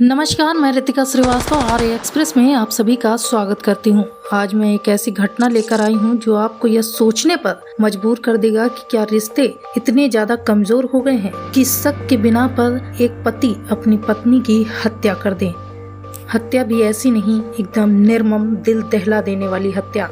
नमस्कार, मैं रितिका श्रीवास्तव आर्य एक्सप्रेस में आप सभी का स्वागत करती हूँ। आज मैं एक ऐसी घटना लेकर आई हूँ जो आपको यह सोचने पर मजबूर कर देगा कि क्या रिश्ते इतने ज्यादा कमजोर हो गए हैं कि शक के बिना पर एक पति अपनी पत्नी की हत्या कर दे। हत्या भी ऐसी नहीं, एकदम निर्मम, दिल दहला देने वाली हत्या।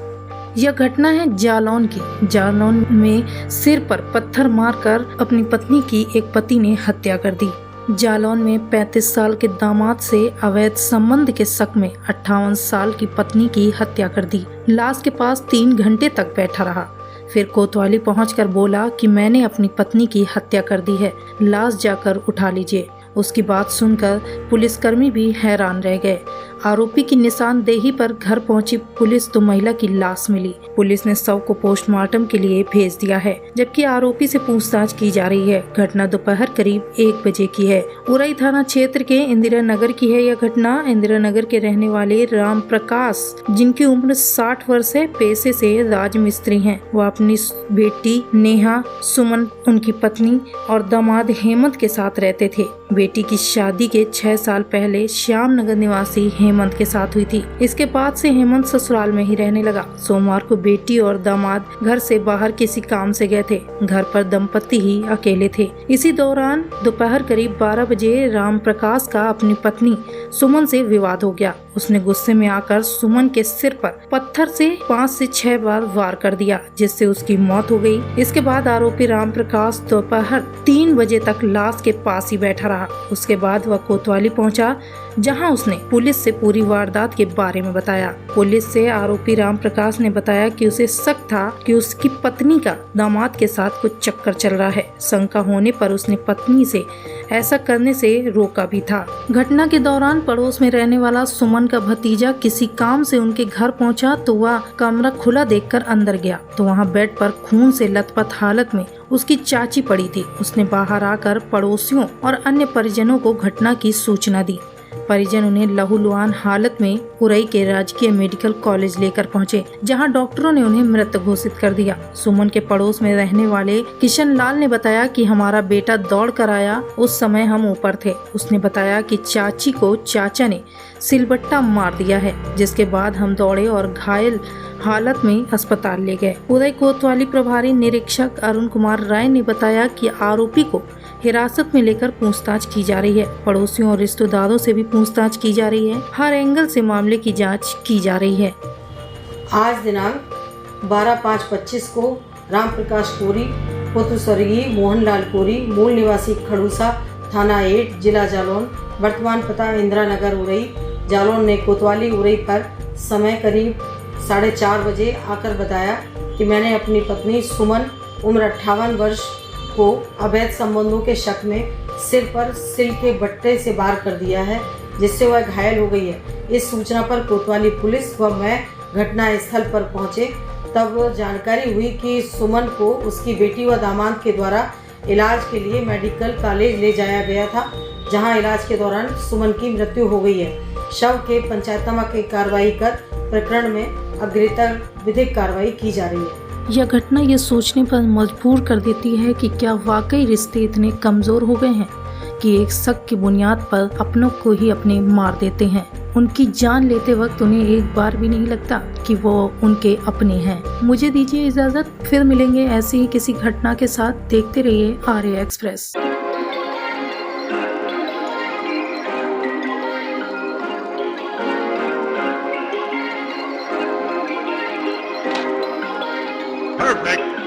यह घटना है जालौन की। जालौन में सिर पर पत्थर मारकर अपनी पत्नी की एक पति ने हत्या कर दी। जालौन में 35 साल के दामाद से अवैध संबंध के शक में 58 साल की पत्नी की हत्या कर दी। लाश के पास 3 घंटे तक बैठा रहा, फिर कोतवाली पहुंचकर बोला कि मैंने अपनी पत्नी की हत्या कर दी है, लाश जाकर उठा लीजिए। उसकी बात सुनकर पुलिसकर्मी भी हैरान रह गए। आरोपी की निशानदेही पर घर पहुंची पुलिस तो महिला की लाश मिली। पुलिस ने शव को पोस्टमार्टम के लिए भेज दिया है, जबकि आरोपी से पूछताछ की जा रही है। घटना दोपहर करीब 1 बजे की है। उरई थाना क्षेत्र के इंदिरा नगर की है। यह घटना इंदिरा नगर के रहने वाले राम प्रकाश, जिनकी उम्र 60 वर्ष है, पेशे से राजमिस्त्री हैं। वह अपनी बेटी नेहा, सुमन उनकी पत्नी और दामाद हेमंत के साथ रहते थे। बेटी की शादी के 6 साल पहले श्यामनगर निवासी हेमंत के साथ हुई थी। इसके बाद से हेमंत ससुराल में ही रहने लगा। सोमवार को बेटी और दामाद घर से बाहर किसी काम से गए थे। घर पर दंपति ही अकेले थे। इसी दौरान दोपहर करीब 12 बजे राम प्रकाश का अपनी पत्नी सुमन से विवाद हो गया। उसने गुस्से में आकर सुमन के सिर पर पत्थर से 5 से 6 बार वार कर दिया, जिससे उसकी मौत हो गई। इसके बाद आरोपी राम प्रकाश दोपहर 3 बजे तक लाश के पास ही बैठा रहा। उसके बाद वह कोतवाली पहुंचा, जहां उसने पुलिस से पूरी वारदात के बारे में बताया। पुलिस से आरोपी राम प्रकाश ने बताया कि उसे शक था कि उसकी पत्नी का दामाद के साथ कुछ चक्कर चल रहा है। शंका होने पर उसने पत्नी से ऐसा करने से रोका भी था। घटना के दौरान पड़ोस में रहने वाला सुमन का भतीजा किसी काम से उनके घर पहुंचा तो वह कमरा खुला देखकर अंदर गया तो वहां बेड पर खून से लथपथ हालत में उसकी चाची पड़ी थी। उसने बाहर आकर पड़ोसियों और अन्य परिजनों को घटना की सूचना दी। परिजन उन्हें लहूलुहान हालत में उरई के राजकीय मेडिकल कॉलेज लेकर पहुंचे, जहां डॉक्टरों ने उन्हें मृत घोषित कर दिया। सुमन के पड़ोस में रहने वाले किशन लाल ने बताया कि हमारा बेटा दौड़ कर आया, उस समय हम ऊपर थे। उसने बताया कि चाची को चाचा ने सिलबट्टा मार दिया है, जिसके बाद हम दौड़े और घायल हालत में अस्पताल ले गए। उदय कोतवाली प्रभारी निरीक्षक अरुण कुमार राय ने बताया कि आरोपी को हिरासत में लेकर पूछताछ की जा रही है। पड़ोसियों और रिश्तेदारों से भी पूछताछ की जा रही है। हर एंगल से मामले की जांच की जा रही है। आज दिनांक 12/5/25 को राम प्रकाश कोरी पुत्र स्वर्गीय मोहनलाल कोरी, मूल निवासी खड़ूसा, थाना 8, जिला जालौन, वर्तमान पता इंदिरा नगर उरई, जालौन ने कोतवाली उरई पर समय करीब 4:30 बजे आकर बताया कि मैंने अपनी पत्नी सुमन उम्र 58 वर्ष को अवैध संबंधों के शक में सिर पर सिल के बट्टे से वार कर दिया है, जिससे वह घायल हो गई है। इस सूचना पर कोतवाली पुलिस व मैं घटना स्थल पर पहुंचे, तब जानकारी हुई कि सुमन को उसकी बेटी व दामाद के द्वारा इलाज के लिए मेडिकल कॉलेज ले जाया गया था, जहां इलाज के दौरान सुमन की मृत्यु हो गई है। शव के पंचायतनामा की कार्रवाई कर प्रकरण में अग्रेतर विधिक कार्रवाई की जा रही है। यह घटना ये सोचने पर मजबूर कर देती है कि क्या वाकई रिश्ते इतने कमजोर हो गए हैं कि एक शक की बुनियाद पर अपनों को ही अपने मार देते हैं। उनकी जान लेते वक्त उन्हें एक बार भी नहीं लगता कि वो उनके अपने हैं। मुझे दीजिए इजाजत, फिर मिलेंगे ऐसी ही किसी घटना के साथ। देखते रहिए आर्य एक्सप्रेस। Perfect.